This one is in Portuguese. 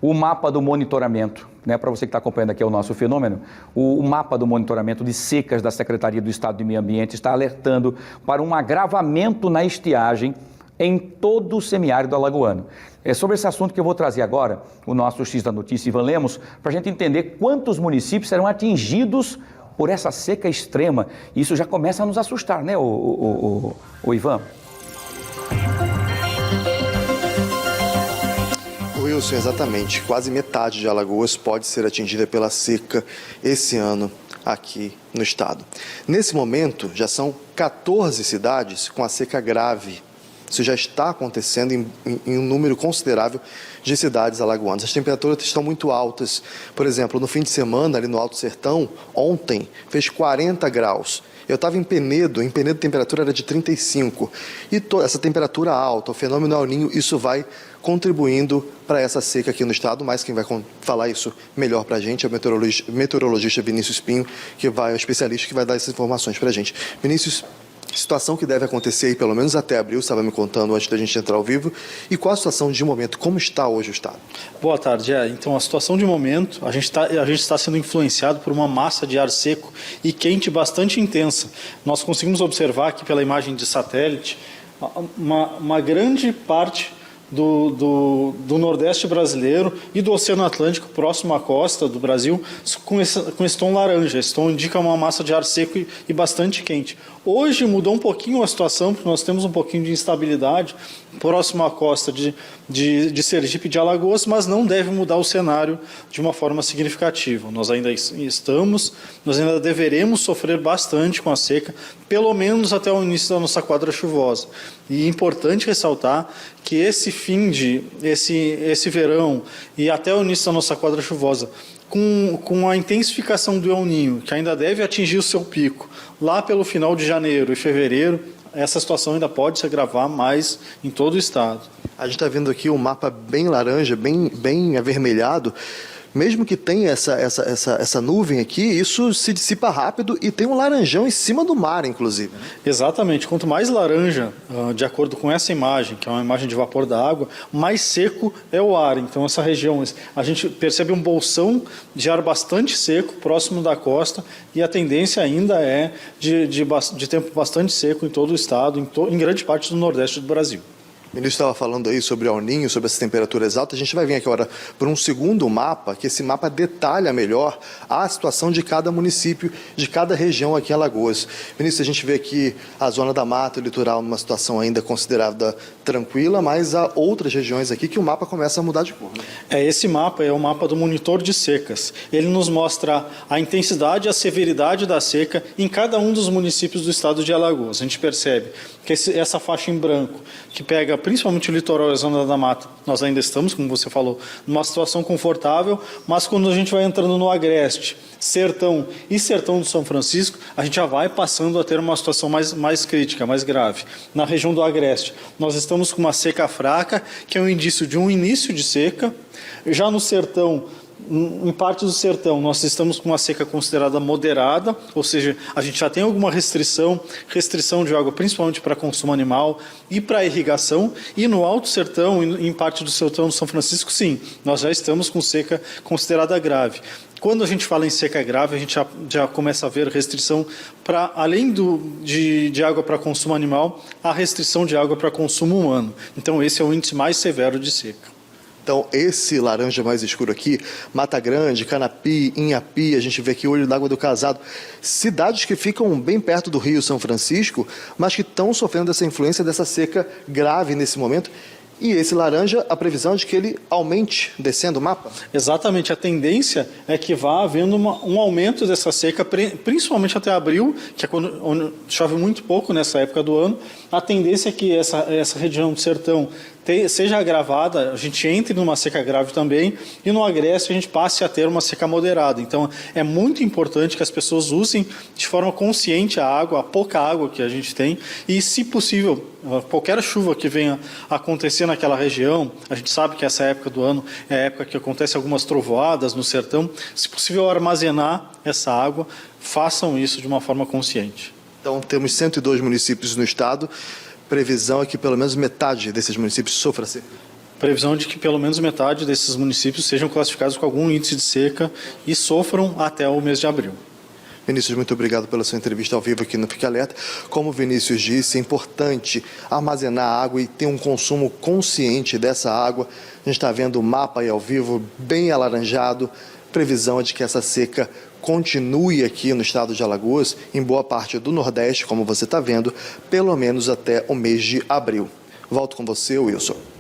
o mapa do monitoramento, né, para você que está acompanhando aqui o nosso fenômeno, o mapa do monitoramento de secas da Secretaria do Estado de Meio Ambiente está alertando para um agravamento na estiagem em todo o semiárido alagoano. É sobre esse assunto que eu vou trazer agora o nosso X da Notícia, Ivan Lemos, para a gente entender quantos municípios serão atingidos por essa seca extrema. Isso já começa a nos assustar, né, o Ivan? Wilson, exatamente. Quase metade de Alagoas pode ser atingida pela seca esse ano aqui no estado. Nesse momento, já são 14 cidades com a seca grave. Isso já está acontecendo em um número considerável de cidades alagoanas. As temperaturas estão muito altas. Por exemplo, no fim de semana, ali no Alto Sertão, ontem, fez 40 graus. Eu estava em Penedo a temperatura era de 35. E essa temperatura alta, o fenômeno El Niño, isso vai contribuindo para essa seca aqui no estado, mas quem vai falar isso melhor para a gente é o meteorologista Vinícius Pinho, o especialista que vai dar essas informações para a gente. Vinícius, situação que deve acontecer aí pelo menos até abril, estava me contando antes da gente entrar ao vivo, e qual a situação de momento, como está hoje o estado? Boa tarde, então a situação de momento, a gente está sendo influenciado por uma massa de ar seco e quente bastante intensa. Nós conseguimos observar aqui pela imagem de satélite uma grande parte do Nordeste brasileiro e do Oceano Atlântico, próximo à costa do Brasil, com esse tom laranja. Esse tom indica uma massa de ar seco e bastante quente. Hoje mudou um pouquinho a situação, porque nós temos um pouquinho de instabilidade próximo à costa de Sergipe e de Alagoas, mas não deve mudar o cenário de uma forma significativa. Nós ainda deveremos sofrer bastante com a seca, pelo menos até o início da nossa quadra chuvosa. E é importante ressaltar que esse verão e até o início da nossa quadra chuvosa, com a intensificação do El Niño, que ainda deve atingir o seu pico lá pelo final de janeiro e fevereiro, essa situação ainda pode se agravar mais em todo o estado. A gente está vendo aqui um mapa bem laranja, bem avermelhado. Mesmo que tenha essa nuvem aqui, isso se dissipa rápido e tem um laranjão em cima do mar, inclusive. Né? Exatamente. Quanto mais laranja, de acordo com essa imagem, que é uma imagem de vapor da água, mais seco é o ar. Então, essa região, a gente percebe um bolsão de ar bastante seco próximo da costa e a tendência ainda é de tempo bastante seco em todo o estado, em grande parte do Nordeste do Brasil. O ministro estava falando aí sobre El Niño, sobre essas temperaturas altas. A gente vai vir aqui agora por um segundo mapa, que esse mapa detalha melhor a situação de cada município, de cada região aqui em Alagoas. Ministro, a gente vê aqui a zona da mata, o litoral, numa situação ainda considerada tranquila, mas há outras regiões aqui que o mapa começa a mudar de cor. Né? Esse mapa é o mapa do monitor de secas. Ele nos mostra a intensidade e a severidade da seca em cada um dos municípios do estado de Alagoas. A gente percebe que essa faixa em branco, que pega principalmente o litoral e a zona da mata, nós ainda estamos, como você falou, numa situação confortável, mas quando a gente vai entrando no Agreste, Sertão e Sertão do São Francisco, a gente já vai passando a ter uma situação mais crítica, mais grave. Na região do Agreste, nós estamos com uma seca fraca, que é um indício de um início de seca. Já no Sertão, em parte do sertão, nós estamos com uma seca considerada moderada, ou seja, a gente já tem alguma restrição de água, principalmente para consumo animal e para irrigação, e no Alto Sertão, em parte do sertão do São Francisco, sim, nós já estamos com seca considerada grave. Quando a gente fala em seca grave, a gente já começa a ver restrição para, além de água para consumo animal, a restrição de água para consumo humano. Então, esse é o índice mais severo de seca. Então, esse laranja mais escuro aqui, Mata Grande, Canapi, Inhapi, a gente vê aqui Olho d'Água do Casado, cidades que ficam bem perto do Rio São Francisco, mas que estão sofrendo essa influência dessa seca grave nesse momento. E esse laranja, a previsão é de que ele aumente descendo o mapa? Exatamente, a tendência é que vá havendo um aumento dessa seca, principalmente até abril, que é onde chove muito pouco nessa época do ano. A tendência é que essa região do sertão seja agravada, a gente entre numa seca grave também, e no Agreste a gente passe a ter uma seca moderada. Então, é muito importante que as pessoas usem de forma consciente a água, a pouca água que a gente tem, e, se possível, qualquer chuva que venha acontecer naquela região, a gente sabe que essa época do ano é a época que acontece algumas trovoadas no sertão, se possível armazenar essa água, façam isso de uma forma consciente. Então, temos 102 municípios no estado. Previsão é que pelo menos metade desses municípios sofra seca. Previsão de que pelo menos metade desses municípios sejam classificados com algum índice de seca e sofram até o mês de abril. Vinícius, muito obrigado pela sua entrevista ao vivo aqui no Fique Alerta. Como o Vinícius disse, é importante armazenar água e ter um consumo consciente dessa água. A gente está vendo o mapa aí ao vivo, bem alaranjado. Previsão é de que essa seca continue aqui no estado de Alagoas, em boa parte do Nordeste, como você está vendo, pelo menos até o mês de abril. Volto com você, Wilson.